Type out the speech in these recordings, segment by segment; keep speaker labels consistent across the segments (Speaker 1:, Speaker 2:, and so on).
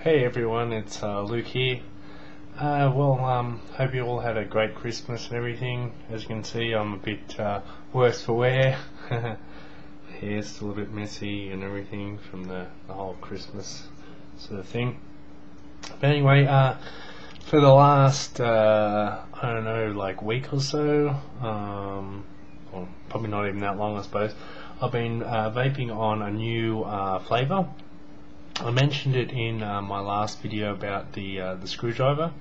Speaker 1: Hey everyone, it's Luke here. Hope you all had a great Christmas and everything. As you can see, I'm a bit worse for wear. Hair's still a bit messy and everything from the whole Christmas sort of thing. But anyway, for the last, I don't know, like week or so, or probably not even that long I suppose, I've been vaping on a new flavour. I mentioned it in my last video about the screwdriver,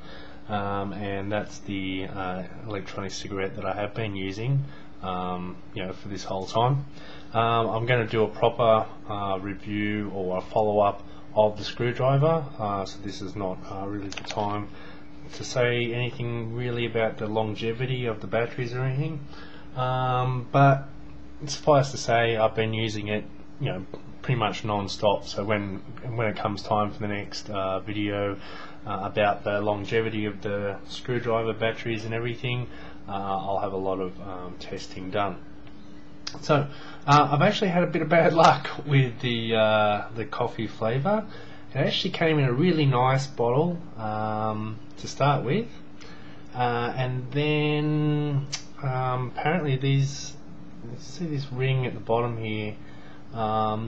Speaker 1: and that's the electronic cigarette that I have been using, for this whole time. I'm going to do a proper review or a follow-up of the screwdriver, so this is not really the time to say anything really about the longevity of the batteries or anything, but suffice to say I've been using it pretty much non-stop, so when it comes time for the next video about the longevity of the screwdriver batteries and everything, I'll have a lot of testing done. So I've actually had a bit of bad luck with the coffee flavour. It actually came in a really nice bottle to start with, and then apparently these, see this ring at the bottom here,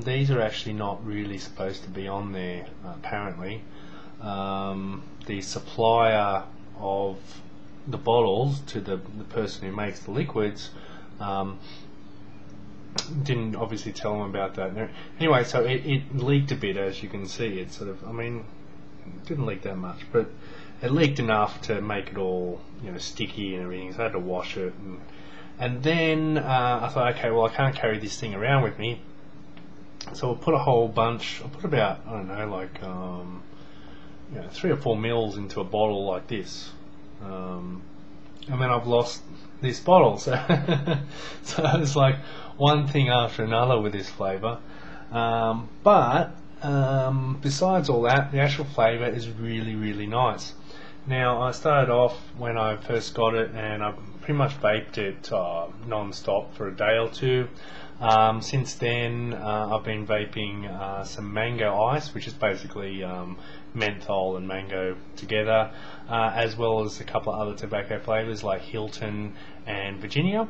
Speaker 1: these are actually not really supposed to be on there, apparently. The supplier of the bottles to the person who makes the liquids didn't obviously tell them about that. Anyway, so it leaked a bit, as you can see. It sort of, it didn't leak that much, but it leaked enough to make it all sticky and everything, so I had to wash it. And then I thought, okay, well I can't carry this thing around with me, so I'll put a whole bunch, I'll put about, I don't know, like 3 or 4 mils into a bottle like this, and then I've lost this bottle. So so it's like one thing after another with this flavour, but besides all that, the actual flavour is really nice. Now, I started off when I first got it, and I've pretty much vaped it non-stop for a day or two. Since then, I've been vaping some mango ice, which is basically menthol and mango together, as well as a couple of other tobacco flavours like Hilton and Virginia.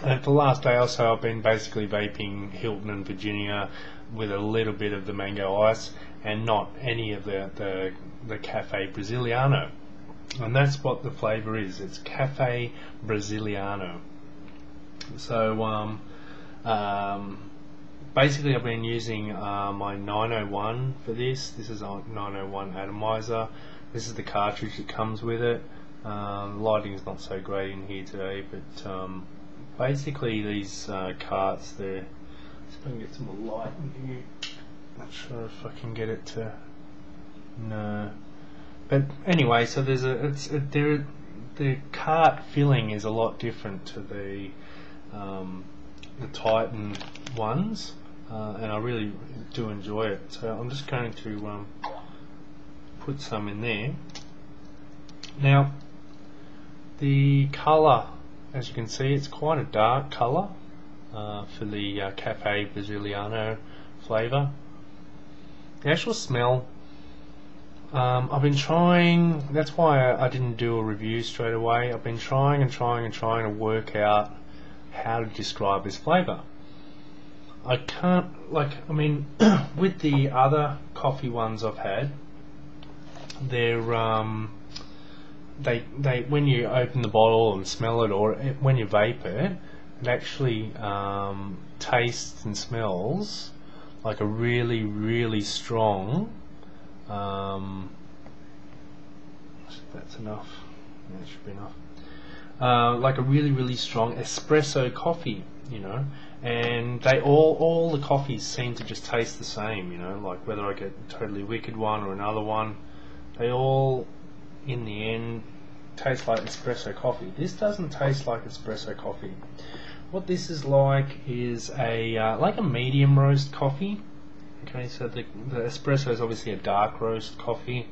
Speaker 1: And for the last day or so, I've been basically vaping Hilton and Virginia with a little bit of the mango ice, and not any of the Cafe Brasiliano. And that's what the flavour is. It's Cafe Brasiliano. So basically I've been using my 901 for this. This is a 901 atomizer. This is the cartridge that comes with it. The lighting is not so great in here today, but basically these carts, they're, let's see if I can get some more light in here. Not sure if I can get it to, no. But anyway, so there's the cart filling is a lot different to the Titan ones, and I really do enjoy it. So I'm just going to put some in there. Now, the colour, as you can see, it's quite a dark colour for the Cafe Brasiliano flavour. The actual smell, I've been trying, that's why I didn't do a review straight away. I've been trying to work out how to describe this flavour. I can't, with the other coffee ones I've had, they're they when you open the bottle and smell it, or when you vape it, it actually tastes and smells like a really strong, that's enough, that should be enough, like a really strong espresso coffee, and they all the coffees seem to just taste the same, like whether I get a Totally Wicked one or another one, they all in the end taste like espresso coffee. This doesn't taste like espresso coffee. What this is like is a like a medium roast coffee. Okay, so the espresso is obviously a dark roast coffee.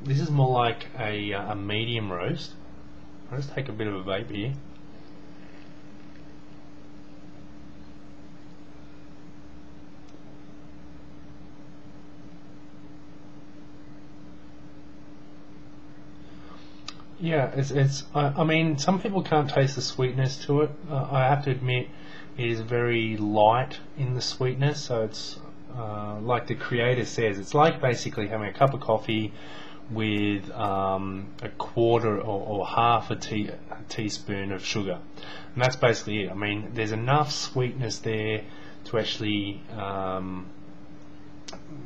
Speaker 1: This is more like a medium roast. I'll just take a bit of a vape here. Yeah, I mean, some people can't taste the sweetness to it. I have to admit, it is very light in the sweetness. So it's like the creator says, it's like basically having a cup of coffee with a quarter or half a teaspoon of sugar, and that's basically it. I mean, there's enough sweetness there to actually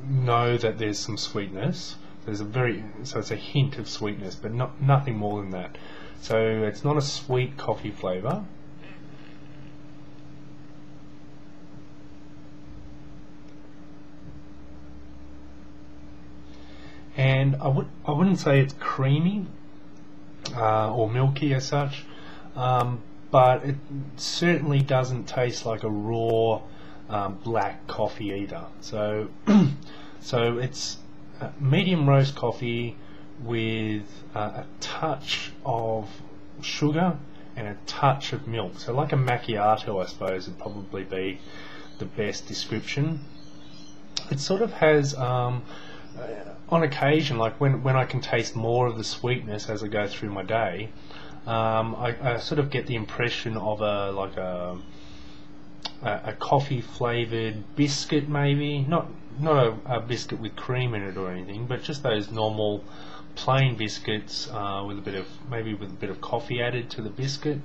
Speaker 1: know that there's some sweetness. So it's a hint of sweetness, but nothing more than that. So it's not a sweet coffee flavour. And I wouldn't say it's creamy or milky as such, but it certainly doesn't taste like a raw black coffee either. So so it's medium roast coffee with a touch of sugar and a touch of milk. So like a macchiato, I suppose, would probably be the best description. It sort of has, on occasion, like when I can taste more of the sweetness as I go through my day, I sort of get the impression of a coffee flavored biscuit, maybe not a biscuit with cream in it or anything, but just those normal plain biscuits with a bit of coffee added to the biscuit.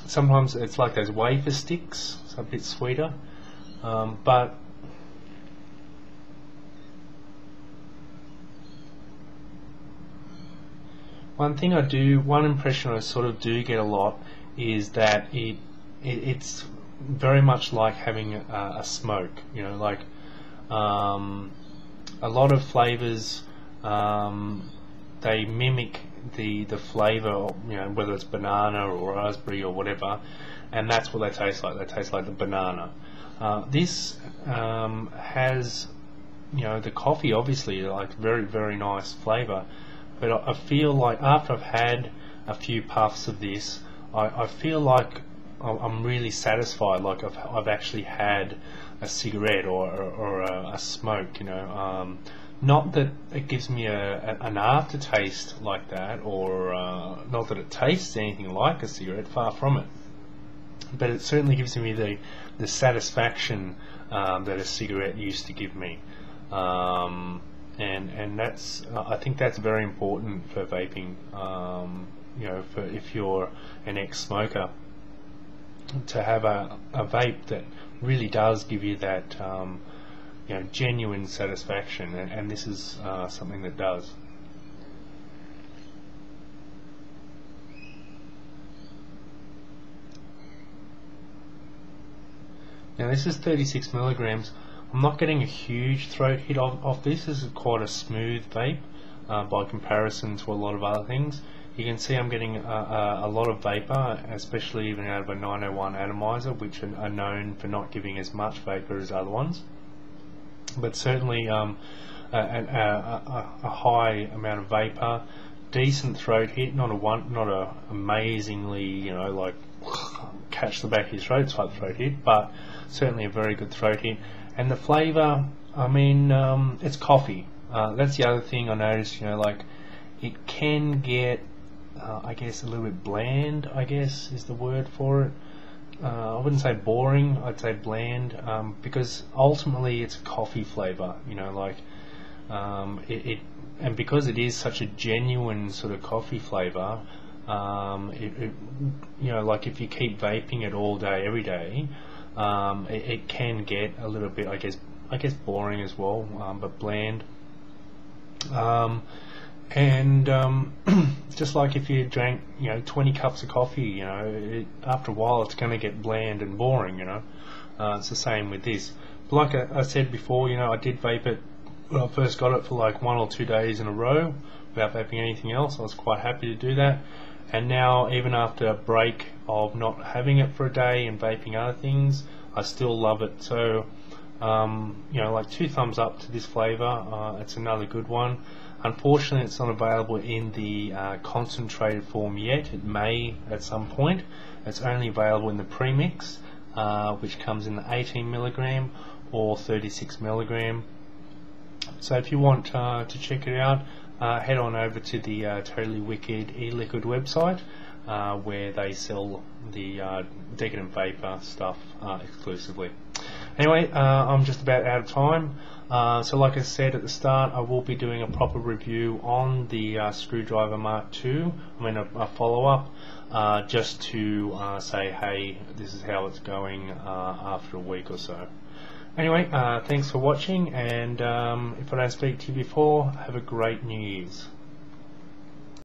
Speaker 1: Sometimes it's like those wafer sticks, so a bit sweeter, but one impression I sort of do get a lot is that it's very much like having a smoke. You know, like a lot of flavors, they mimic the flavor, you know, whether it's banana or raspberry or whatever, and that's what they taste like. They taste like the banana. This has, you know, the coffee, obviously, like very, very nice flavor, but I feel like after I've had a few puffs of this, I feel like I'm really satisfied, like I've actually had a cigarette or a smoke, you know. Not that it gives me an aftertaste like that, or not that it tastes anything like a cigarette, far from it. But it certainly gives me the satisfaction that a cigarette used to give me. And that's, I think that's very important for vaping, you know, if you're an ex-smoker, to have a vape that really does give you that you know, genuine satisfaction, and this is something that does. Now this is 36 milligrams. I'm not getting a huge throat hit off this. This is quite a smooth vape by comparison to a lot of other things. You can see I'm getting a lot of vapor, especially even out of a 901 atomizer, which are known for not giving as much vapor as other ones. But certainly a high amount of vapor, decent throat hit, not a amazingly, you know, like catch the back of your throat type throat hit, but certainly a very good throat hit. And the flavour, I mean, it's coffee. That's the other thing I noticed, you know, like it can get, I guess, a little bit bland, I guess is the word for it. I wouldn't say boring, I'd say bland, because ultimately it's a coffee flavour, you know, like and because it is such a genuine sort of coffee flavour, you know, like if you keep vaping it all day, every day, it can get a little bit, I guess boring as well, but bland. And just like if you drank, you know, 20 cups of coffee, you know, after a while it's going to get bland and boring, you know. It's the same with this. But like I said before, you know, I did vape it when I first got it for like 1 or 2 days in a row without vaping anything else. I was quite happy to do that. And now, even after a break of not having it for a day and vaping other things, I still love it. So, you know, like 2 thumbs up to this flavour. It's another good one. Unfortunately, it's not available in the concentrated form yet. It may at some point. It's only available in the premix, which comes in the 18 milligram or 36 milligram. So if you want to check it out, head on over to the Totally Wicked e-liquid website, where they sell the Decadent Vapour stuff exclusively. Anyway, I'm just about out of time, so like I said at the start, I will be doing a proper review on the Screwdriver Mark II, a follow-up, just to say, hey, this is how it's going after a week or so. Anyway, thanks for watching, and if I don't speak to you before, have a great New Year's.